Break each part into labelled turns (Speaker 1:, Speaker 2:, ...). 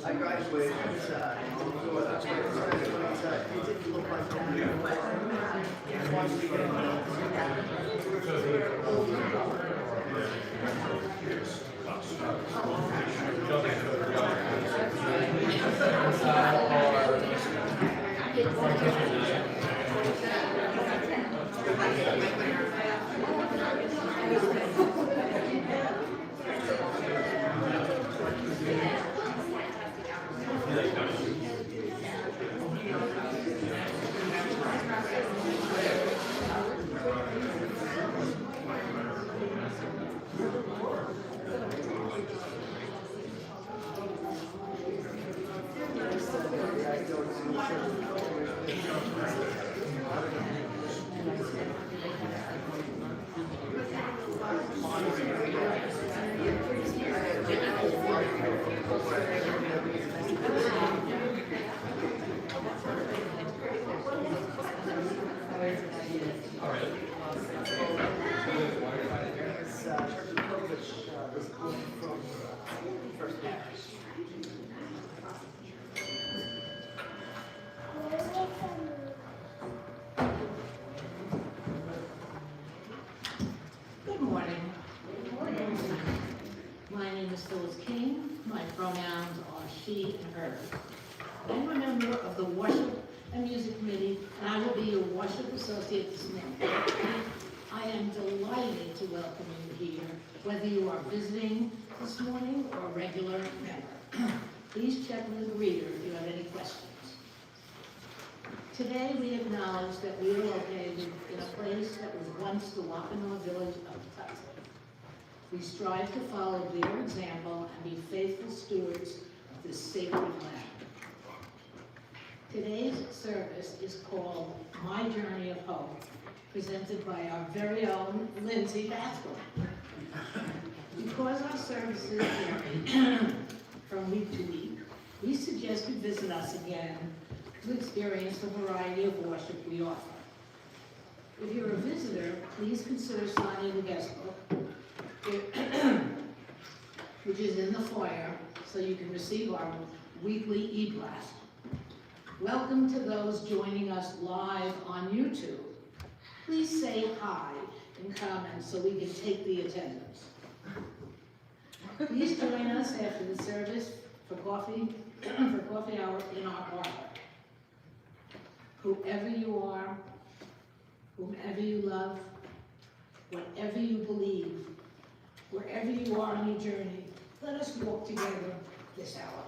Speaker 1: I graduated. It didn't look like
Speaker 2: Good morning. My name is Phyllis. My pronouns are she and her. I'm a member of the Worship and Music Committee, and I will be your worship associate this morning. I am delighted to welcome you here, whether you are visiting this morning or a regular member. Please check with the reader if you have any questions. Today we acknowledge that we are located in a place that was once the Wampanoag village of Tuttle. We strive to follow their example and be faithful stewards of this sacred land. Today's service is called My Journey of Hope, presented by our very own Lindsay, Bascom. Because our services vary from week to week, we suggest you visit us again to experience the variety of worship we offer. If you're a visitor, please consider signing the guest book, which is in the foyer, so you can receive our weekly e-blast. Welcome to those joining us live on YouTube. Please say hi in comments so we can take the attendance. Please join us after the service for coffee hour in our parlor. whoever you are, whomever you love, whatever you believe, wherever you are on your journey, let us walk together this hour.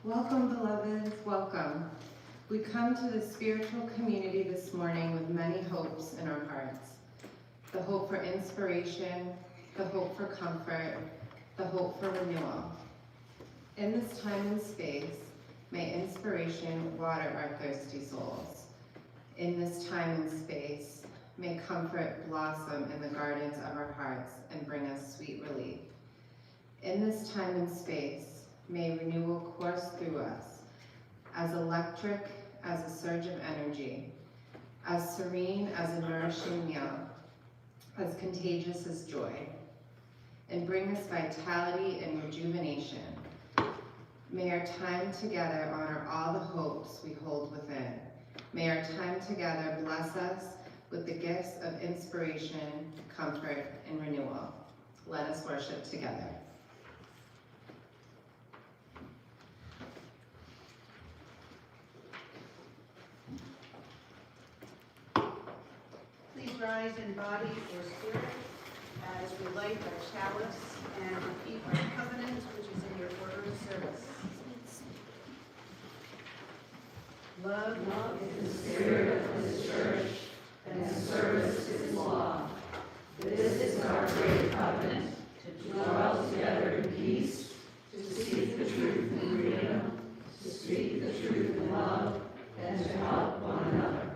Speaker 3: Welcome, beloveds, welcome. We come to the spiritual community this morning with many hopes in our hearts. The hope for inspiration, the hope for comfort, the hope for renewal. In this time and space, may inspiration water our thirsty souls. In this time and space, may comfort blossom in the gardens of our hearts and bring us sweet relief. In this time and space, may renewal course through us, as electric as a surge of energy, as serene as a nourishing meal, as contagious as joy, and bring us vitality and rejuvenation. May our time together honor all the hopes we hold within. May our time together bless us with the gifts of inspiration, comfort, and renewal. Let us worship together.
Speaker 4: Rise in body or spirit as we light our chalice and repeat our covenant, which is in your order of service.
Speaker 5: Love is the spirit of this church, and service is law. This is our great covenant, to dwell together in peace, to seek the truth in freedom, to speak the truth in love, and to help one another.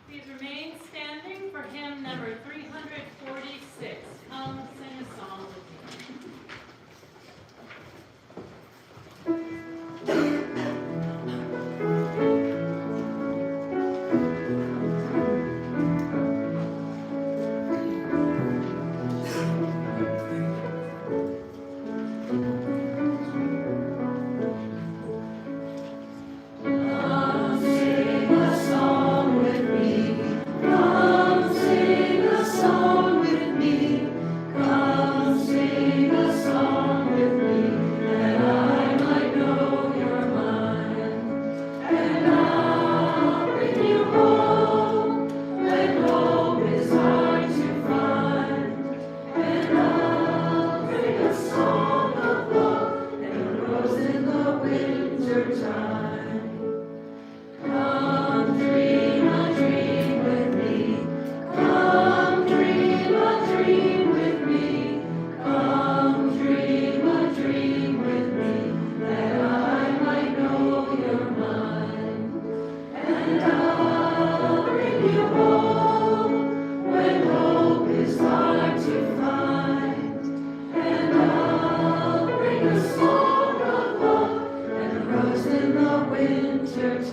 Speaker 6: Please remain standing for hymn number 346. Come sing a song with me.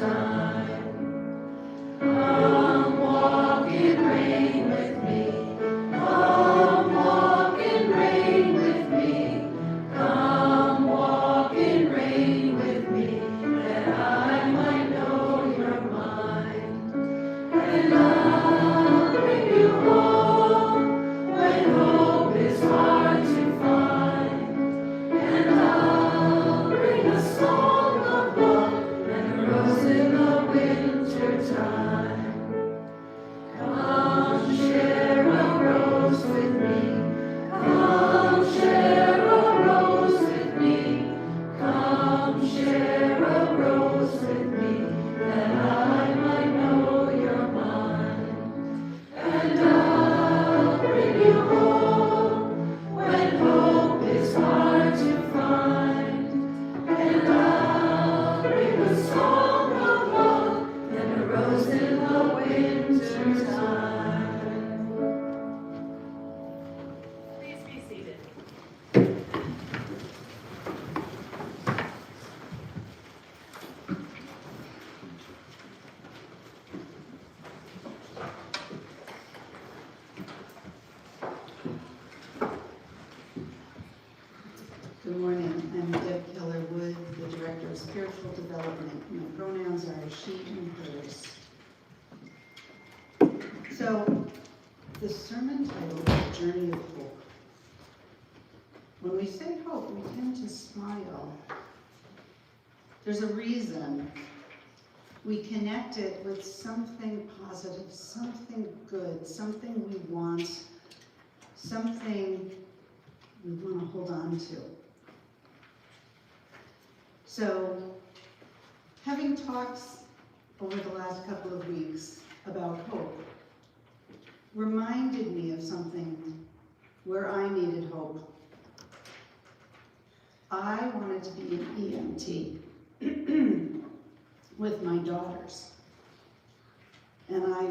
Speaker 5: Time.
Speaker 4: spiritual development. My pronouns are she and hers. So, the sermon title is Journey of Hope. When we say hope, we tend to smile. There's a reason. We connect it with something positive, something good, something we want, something we want to hold on to. So, having talked over the last couple of weeks about hope, reminded me of something where I needed hope. I wanted to be an EMT with my daughters. And I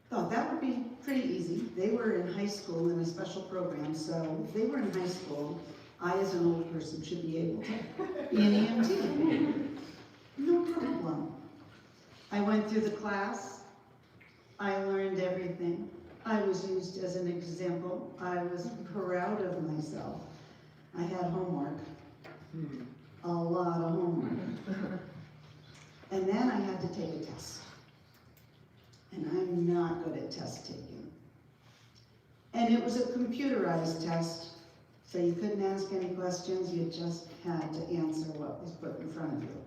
Speaker 4: thought that would be pretty easy. They were in high school in a special program, so if they were in high school, I as an old person should be able to be an EMT. No problem. I went through the class. I learned everything. I was used as an example. I was proud of myself. I had homework. A lot of homework. And then I had to take a test. And I'm not good at test taking. And it was a computerized test, so you couldn't ask any questions, you just had to answer what was put in front of you.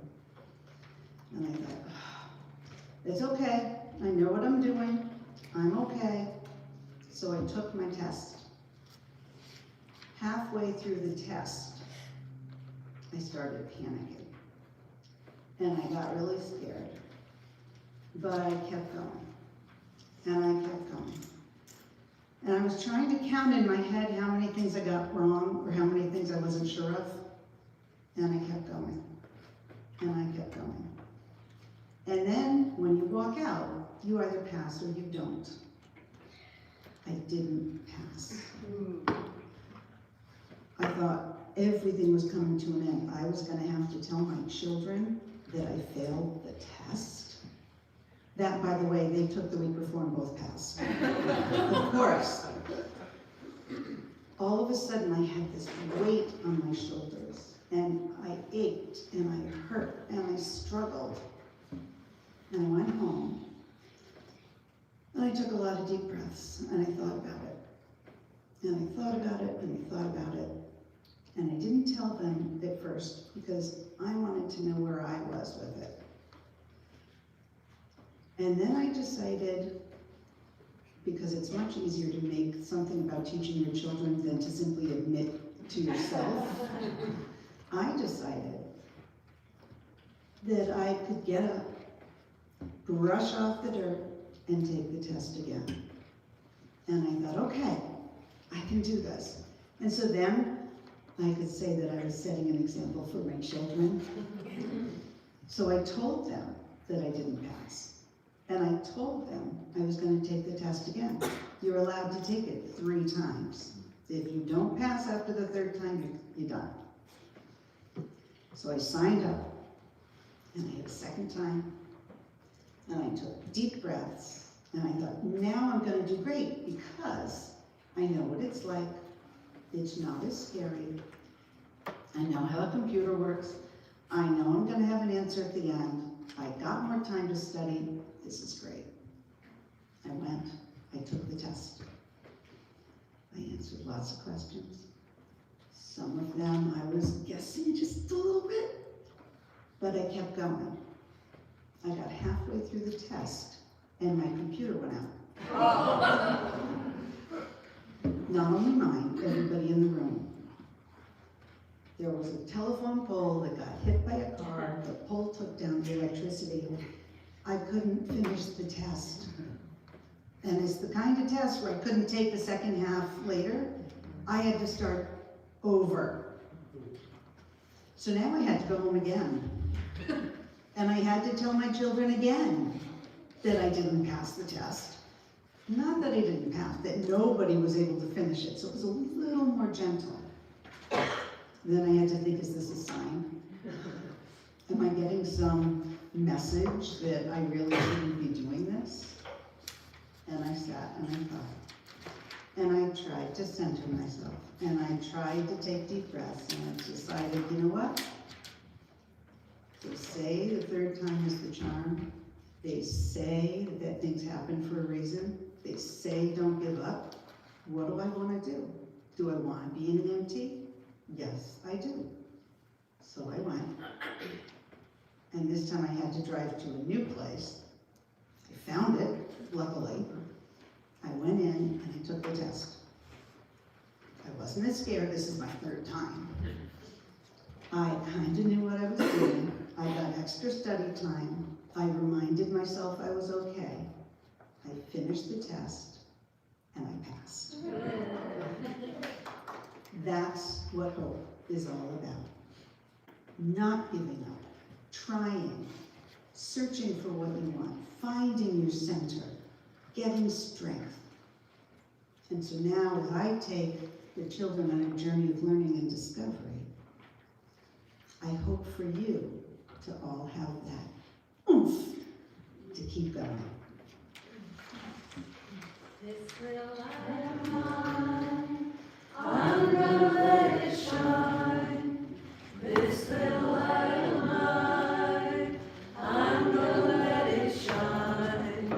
Speaker 4: And I thought, it's okay, I know what I'm doing, I'm okay. So I took my test. Halfway through the test, I started panicking. And I got really scared. But I kept going. And I kept going. And I was trying to count in my head how many things I got wrong or how many things I wasn't sure of. And I kept going. And I kept going. And then when you walk out, you either pass or you don't. I didn't pass. I thought everything was coming to an end. I was going to have to tell my children that I failed the test. That, by the way, they took the week before and both passed. Of course. All of a sudden, I had this weight on my shoulders, and I ached, and I hurt, and I struggled. And I went home, and I took a lot of deep breaths, and I thought about it. And I thought about it, and I thought about it. And I didn't tell them at first, because I wanted to know where I was with it. And then I decided, because it's much easier to make something about teaching your children than to simply admit to yourself, I decided that I could get up, brush off the dirt, and take the test again. And I thought, okay, I can do this. And so then I could say that I was setting an example for my children. So I told them that I didn't pass. And I told them I was going to take the test again. You're allowed to take it 3 times. If you don't pass after the 3rd time, you're done. So I signed up, and I had a 2nd time, and I took deep breaths, and I thought, now I'm going to do great, because I know what it's like. It's not as scary. I know how a computer works. I know I'm going to have an answer at the end. I got more time to study. This is great. I went, I took the test. I answered lots of questions. Some of them I was guessing just a little bit, but I kept going. I got halfway through the test, and my computer went out. Not only mine, everybody in the room. There was a telephone pole that got hit by a car. The pole took down the electricity. I couldn't finish the test. And it's the kind of test where I couldn't take the second half later. I had to start over. So now I had to go home again. And I had to tell my children again that I didn't pass the test. Not that I didn't pass, that nobody was able to finish it. So it was a little more gentle. Then I had to think, is this a sign? Am I getting some message that I really shouldn't be doing this? And I sat and I thought. And I tried to center myself. And I tried to take deep breaths. And I decided, you know what? They say the third time is the charm. They say that things happen for a reason. They say don't give up. What do I want to do? Do I want to be in an MT? Yes, I do. So I went. And this time I had to drive to a new place. I found it, luckily. I went in and I took the test. I wasn't as scared. This is my third time. I kind of knew what I was doing. I got extra study time. I reminded myself I was okay. I finished the test and I passed. That's what hope is all about. Not giving up, trying, searching for what you want, finding your center, getting strength. And so now as I take the children on a journey of learning and discovery, I hope for you to all have that oomph to keep going.
Speaker 5: This little light of mine, I'm gonna let it shine. This little light of mine, I'm gonna let it shine.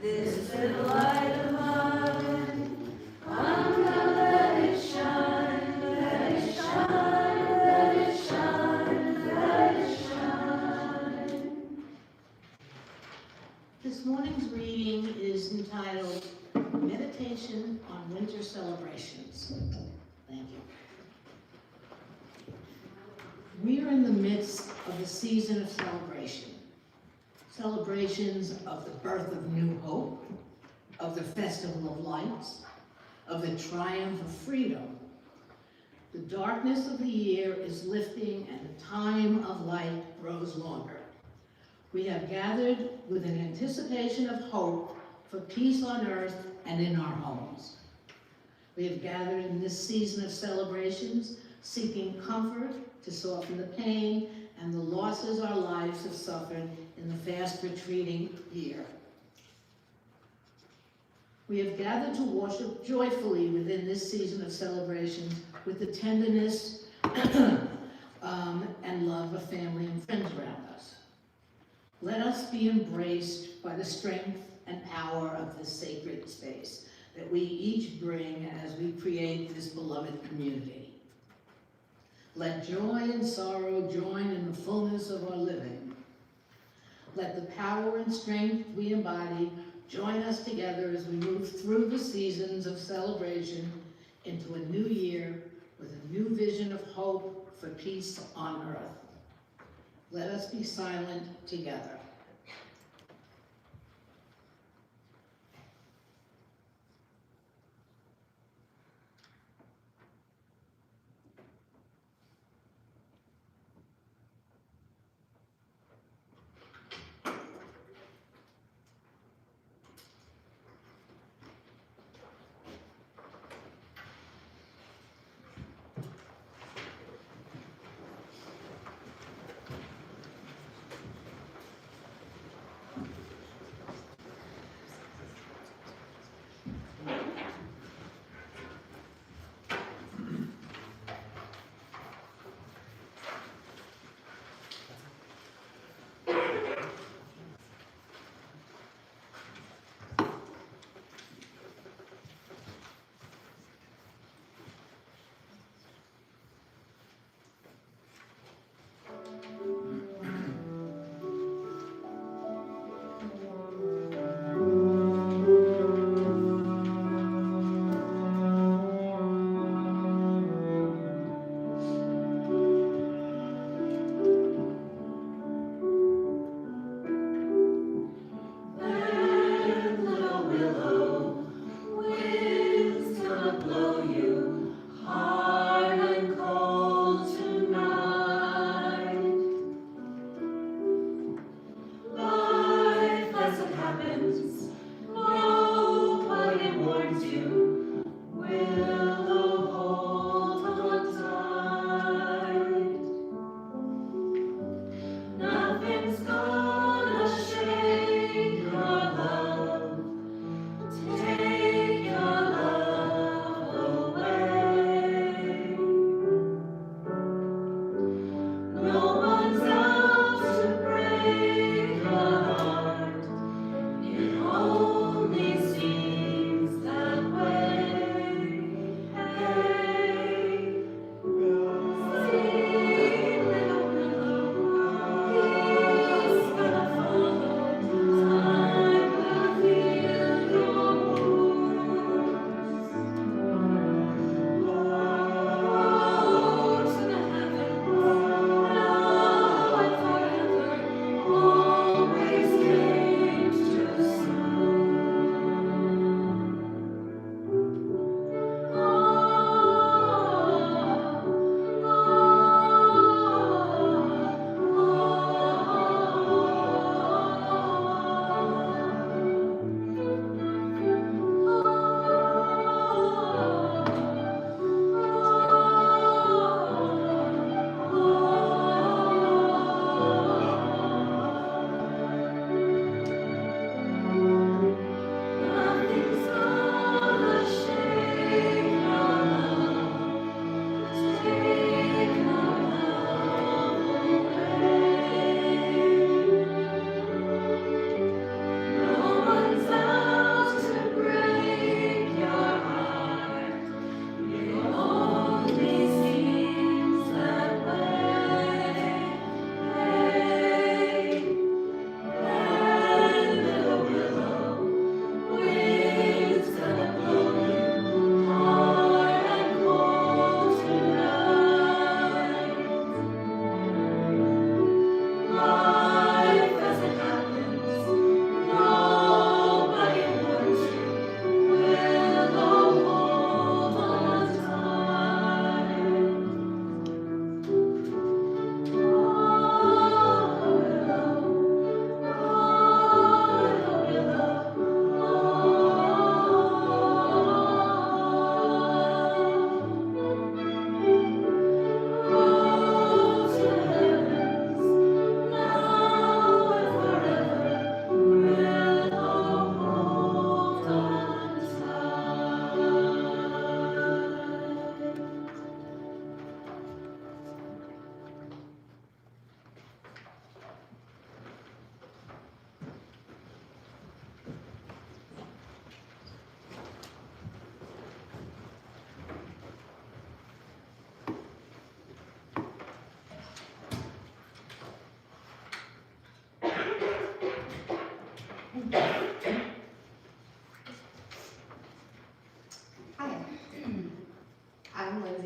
Speaker 5: This little light of mine, I'm gonna let it shine. Let it shine, let it shine, let it shine.
Speaker 2: This morning's reading is entitled Meditation on Winter Celebrations. Thank you. We are in the midst of a season of celebration. Celebrations of the birth of new hope, of the festival of lights, of the triumph of freedom. The darkness of the year is lifting and the time of light grows longer. We have gathered with an anticipation of hope for peace on earth and in our homes. We have gathered in this season of celebrations, seeking comfort to soften the pain and the losses our lives have suffered in the fast retreating year. We have gathered to worship joyfully within this season of celebrations with the tenderness and love of family and friends around us. Let us be embraced by the strength and power of this sacred space that we each bring as we create this beloved community. Let joy and sorrow join in the fullness of our living. Let the power and strength we embody join us together as we move through the seasons of celebration into a new year with a new vision of hope for peace on earth. Let us be silent together.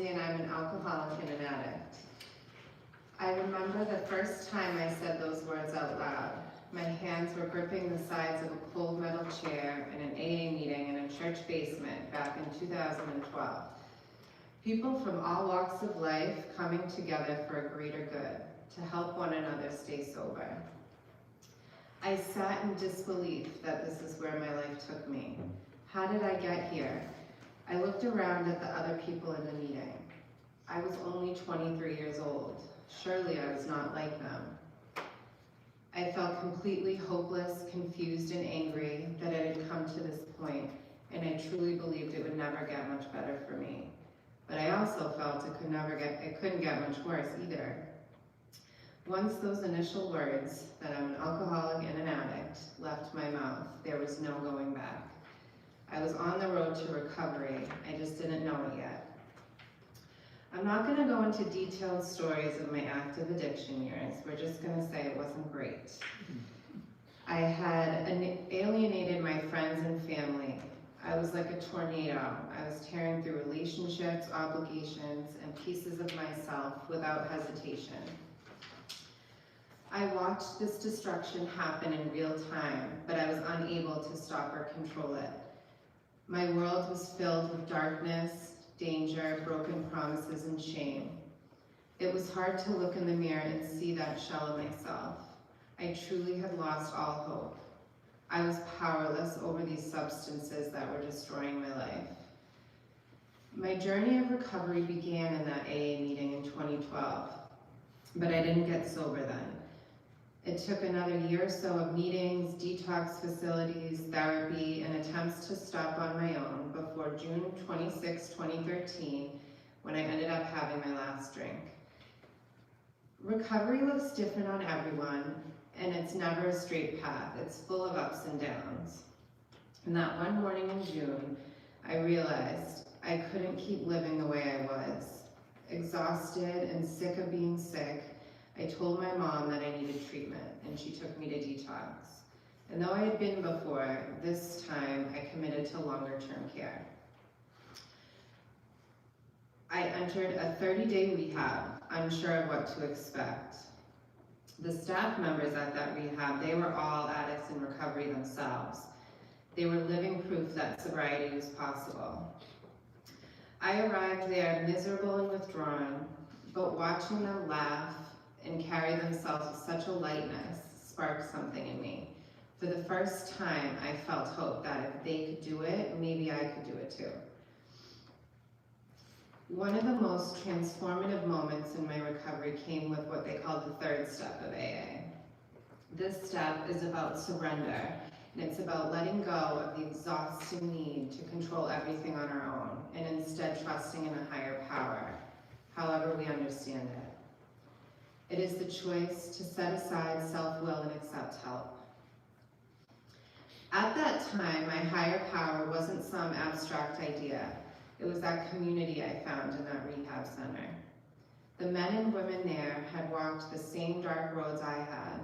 Speaker 3: Lindsay and I'm an alcoholic and an addict. I remember the first time I said those words out loud. My hands were gripping the sides of a cold metal chair in an AA meeting in a church basement back in 2012. People from all walks of life coming together for a greater good, to help one another stay sober. I sat in disbelief that this is where my life took me. How did I get here? I looked around at the other people in the meeting. I was only 23 years old. Surely I was not like them. I felt completely hopeless, confused, and angry that it had come to this point, and I truly believed it would never get much better for me. But I also felt it couldn't get much worse either. Once those initial words, that I'm an alcoholic and an addict, left my mouth, there was no going back. I was on the road to recovery, I just didn't know it yet. I'm not going to go into detailed stories of my active addiction years. We're just going to say it wasn't great. I had alienated my friends and family. I was like a tornado. I was tearing through relationships, obligations, and pieces of myself without hesitation. I watched this destruction happen in real time, but I was unable to stop or control it. My world was filled with darkness, danger, broken promises, and shame. It was hard to look in the mirror and see that shell of myself. I truly had lost all hope. I was powerless over these substances that were destroying my life. My journey of recovery began in that AA meeting in 2012, but I didn't get sober then. It took another year or so of meetings, detox facilities, therapy, and attempts to stop on my own before June 26, 2013, when I ended up having my last drink. Recovery looks different on everyone, and it's never a straight path. It's full of ups and downs. And that one morning in June, I realized I couldn't keep living the way I was. Exhausted and sick of being sick, I told my mom that I needed treatment, and she took me to detox. And though I had been before, this time I committed to longer-term care. I entered a 30-day rehab, unsure of what to expect. The staff members at that rehab, they were all addicts in recovery themselves. They were living proof that sobriety was possible. I arrived there miserable and withdrawn, but watching them laugh and carry themselves with such a lightness sparked something in me. For the first time, I felt hope that if they could do it, maybe I could do it too. One of the most transformative moments in my recovery came with what they call the third step of AA. This step is about surrender, and it's about letting go of the exhausting need to control everything on our own, and instead trusting in a higher power, however we understand it. It is the choice to set aside self-will and accept help. At that time, my higher power wasn't some abstract idea. It was that community I found in that rehab center. The men and women there had walked the same dark roads I had,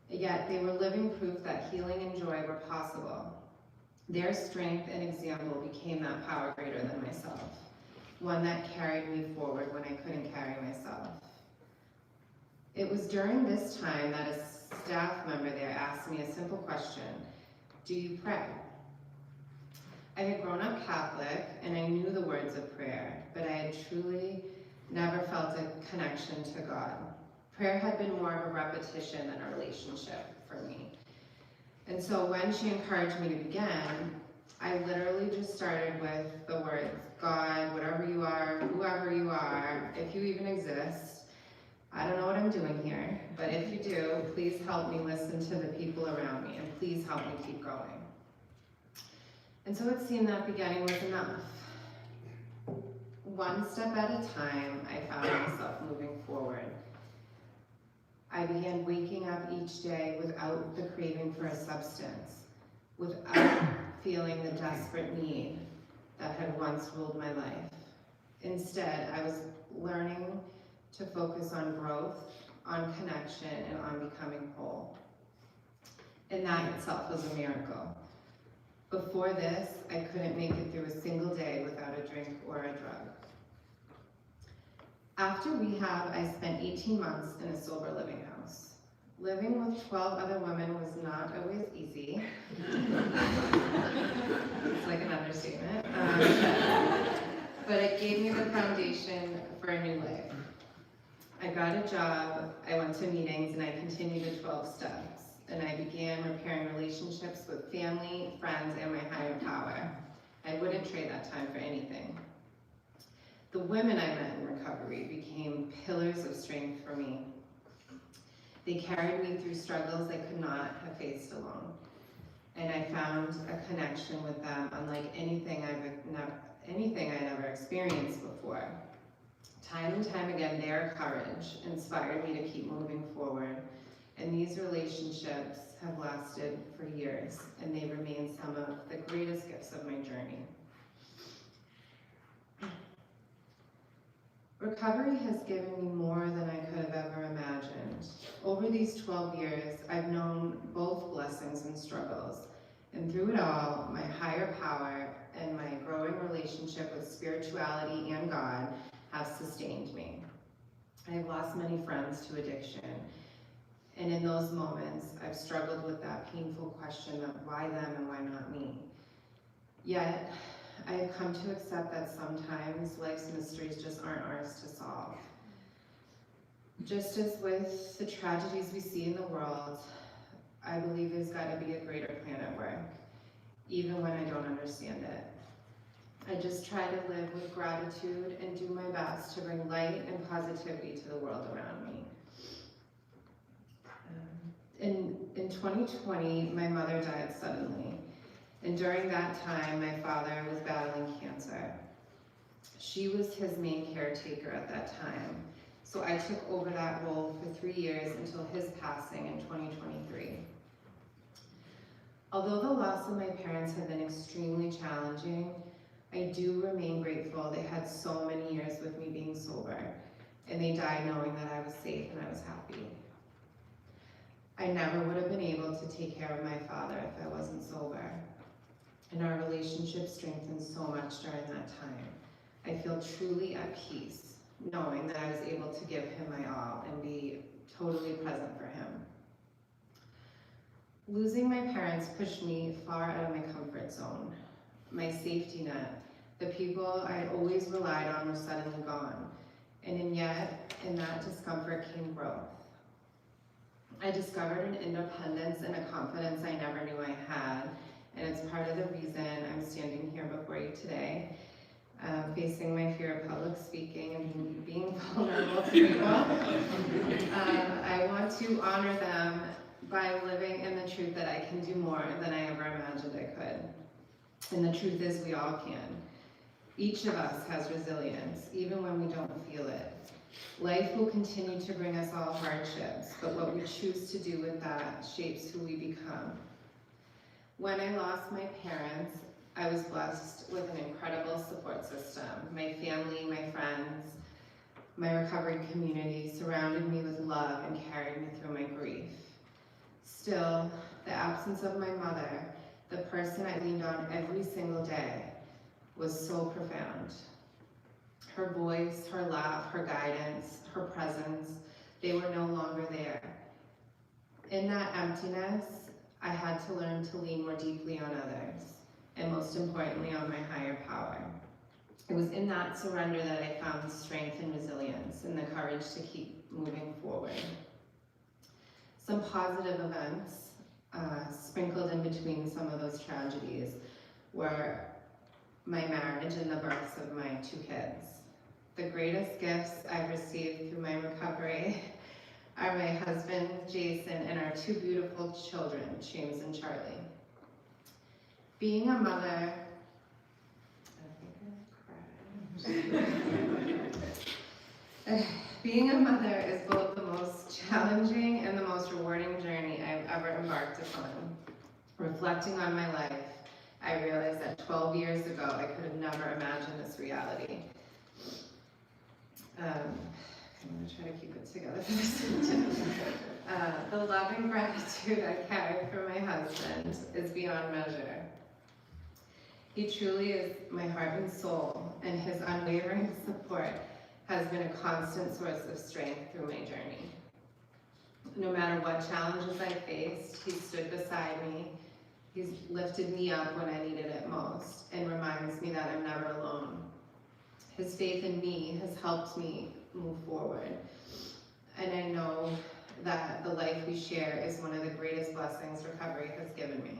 Speaker 3: yet they were living proof that healing and joy were possible. Their strength and example became that power greater than myself, one that carried me forward when I couldn't carry myself. It was during this time that a staff member there asked me a simple question: do you pray? I had grown up Catholic and I knew the words of prayer, but I had truly never felt a connection to God. Prayer had been more of a repetition than a relationship for me. And so when she encouraged me to begin, I literally just started with the words, God, whatever you are, whoever you are, if you even exist, I don't know what I'm doing here, but if you do, please help me listen to the people around me, and please help me keep going. And so it seemed that beginning was enough. One step at a time, I found myself moving forward. I began waking up each day without the craving for a substance, without feeling the desperate need that had once ruled my life. Instead, I was learning to focus on growth, on connection, and on becoming whole. And that itself was a miracle. Before this, I couldn't make it through a single day without a drink or a drug. After rehab, I spent 18 months in a sober living house. Living with 12 other women was not always easy. It's like an understatement. But it gave me the foundation for a new life. I got a job, I went to meetings, and I continued the 12 steps. And I began repairing relationships with family, friends, and my higher power. I wouldn't trade that time for anything. The women I met in recovery became pillars of strength for me. They carried me through struggles I could not have faced alone. And I found a connection with them unlike anything I'd ever experienced before. Time and time again, their courage inspired me to keep moving forward. And these relationships have lasted for years, and they remain some of the greatest gifts of my journey. Recovery has given me more than I could have ever imagined. Over these 12 years, I've known both blessings and struggles. And through it all, my higher power and my growing relationship with spirituality and God have sustained me. I have lost many friends to addiction. And in those moments, I've struggled with that painful question of why them and why not me? Yet, I have come to accept that sometimes life's mysteries just aren't ours to solve. Just as with the tragedies we see in the world, I believe there's got to be a greater plan at work, even when I don't understand it. I just try to live with gratitude and do my best to bring light and positivity to the world around me. In 2020, my mother died suddenly. And during that time, my father was battling cancer. She was his main caretaker at that time. So I took over that role for 3 years until his passing in 2023. Although the loss of my parents had been extremely challenging, I do remain grateful they had so many years with me being sober, and they died knowing that I was safe and I was happy. I never would have been able to take care of my father if I wasn't sober. And our relationship strengthened so much during that time. I feel truly at peace, knowing that I was able to give him my all and be totally present for him. Losing my parents pushed me far out of my comfort zone. My safety net, the people I had always relied on were suddenly gone. And yet, in that discomfort came growth. I discovered an independence and a confidence I never knew I had, and it's part of the reason I'm standing here before you today, facing my fear of public speaking and being vulnerable to people. I want to honor them by living in the truth that I can do more than I ever imagined I could. And the truth is we all can. Each of us has resilience, even when we don't feel it. Life will continue to bring us all hardships, but what we choose to do with that shapes who we become. When I lost my parents, I was blessed with an incredible support system. My family, my friends, my recovery community surrounded me with love and carried me through my grief. Still, the absence of my mother, the person I leaned on every single day, was so profound. Her voice, her laugh, her guidance, her presence, they were no longer there. In that emptiness, I had to learn to lean more deeply on others, and most importantly, on my higher power. It was in that surrender that I found strength and resilience and the courage to keep moving forward. Some positive events sprinkled in between some of those tragedies were my marriage and the births of my 2 kids. The greatest gifts I've received through my recovery are my husband, Jason, and our 2 beautiful children, James and Charlie. Being a mother, being a mother is both the most challenging and the most rewarding journey I've ever embarked upon. Reflecting on my life, I realized that 12 years ago, I could have never imagined this reality. I'm going to try to keep it together for this. The love and gratitude I carry for my husband is beyond measure. He truly is my heart and soul, and his unwavering support has been a constant source of strength through my journey. No matter what challenges I faced, he stood beside me. He's lifted me up when I needed it most and reminds me that I'm never alone. His faith in me has helped me move forward. And I know that the life we share is one of the greatest blessings recovery has given me.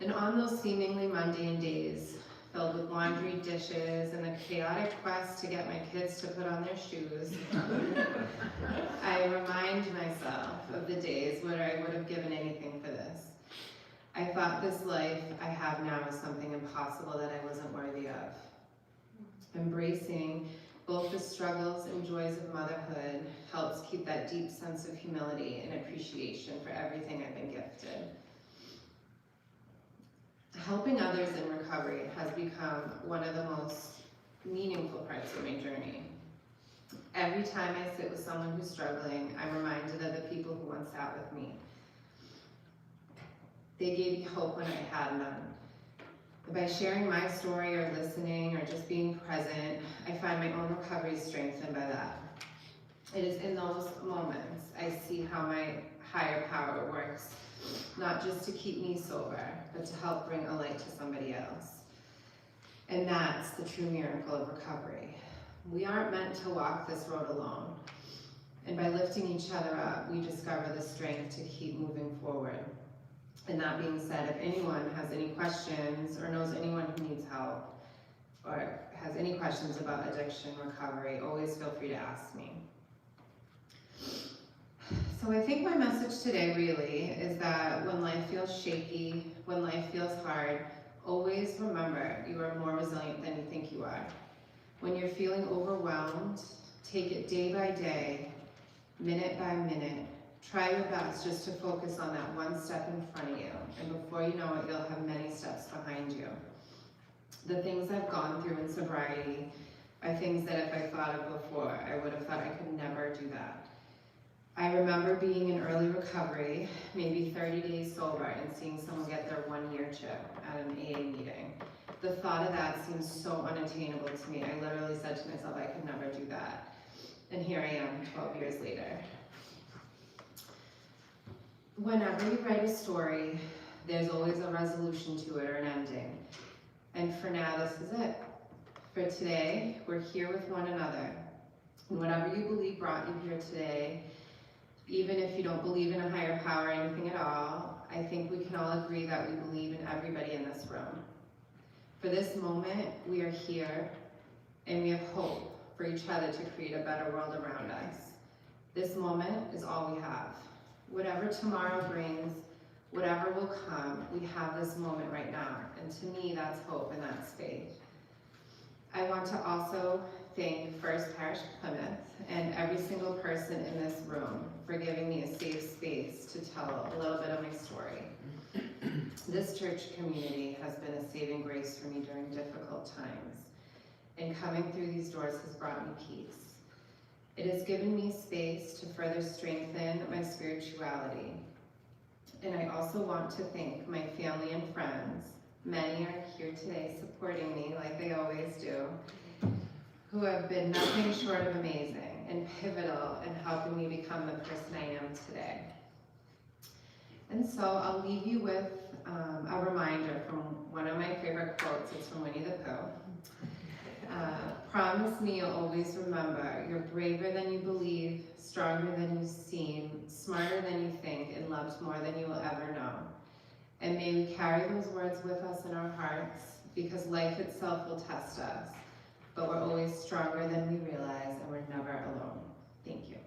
Speaker 3: And on those seemingly mundane days, filled with laundry, dishes, and the chaotic quest to get my kids to put on their shoes, I remind myself of the days where I would have given anything for this. I thought this life I have now is something impossible that I wasn't worthy of. Embracing both the struggles and joys of motherhood helps keep that deep sense of humility and appreciation for everything I've been gifted. Helping others in recovery has become one of the most meaningful parts of my journey. Every time I sit with someone who's struggling, I'm reminded of the people who once sat with me. They gave me hope when I had none. By sharing my story or listening or just being present, I find my own recovery strengthened by that. It is in those moments I see how my higher power works, not just to keep me sober, but to help bring a light to somebody else. And that's the true miracle of recovery. We aren't meant to walk this road alone. And by lifting each other up, we discover the strength to keep moving forward. And that being said, if anyone has any questions or knows anyone who needs help or has any questions about addiction recovery, always feel free to ask me. So I think my message today really is that when life feels shaky, when life feels hard, always remember you are more resilient than you think you are. When you're feeling overwhelmed, take it day by day, minute by minute. Try your best just to focus on that one step in front of you, and before you know it, you'll have many steps behind you. The things I've gone through in sobriety are things that if I thought of before, I would have thought I could never do that. I remember being in early recovery, maybe 30 days sober, and seeing someone get their 1-year chip at an AA meeting. The thought of that seems so unattainable to me. I literally said to myself, I could never do that. And here I am 12 years later. Whenever you write a story, there's always a resolution to it or an ending. And for now, this is it. For today, we're here with one another. And whatever you believe brought you here today, even if you don't believe in a higher power or anything at all, I think we can all agree that we believe in everybody in this room. For this moment, we are here, and we have hope for each other to create a better world around us. This moment is all we have. Whatever tomorrow brings, whatever will come, we have this moment right now. And to me, that's hope and that's faith. I want to also thank First Parish Plymouth and every single person in this room for giving me a safe space to tell a little bit of my story. This church community has been a saving grace for me during difficult times, and coming through these doors has brought me peace. It has given me space to further strengthen my spirituality. And I also want to thank my family and friends. Many are here today supporting me like they always do, who have been nothing short of amazing and pivotal in helping me become the person I am today. And so I'll leave you with a reminder from one of my favorite quotes. It's from Winnie the Pooh. Promise me you'll always remember you're braver than you believe, stronger than you seem, smarter than you think, and loved more than you will ever know. And may we carry those words with us in our hearts, because life itself will test us, but we're always stronger than we realize, and we're never alone. Thank you.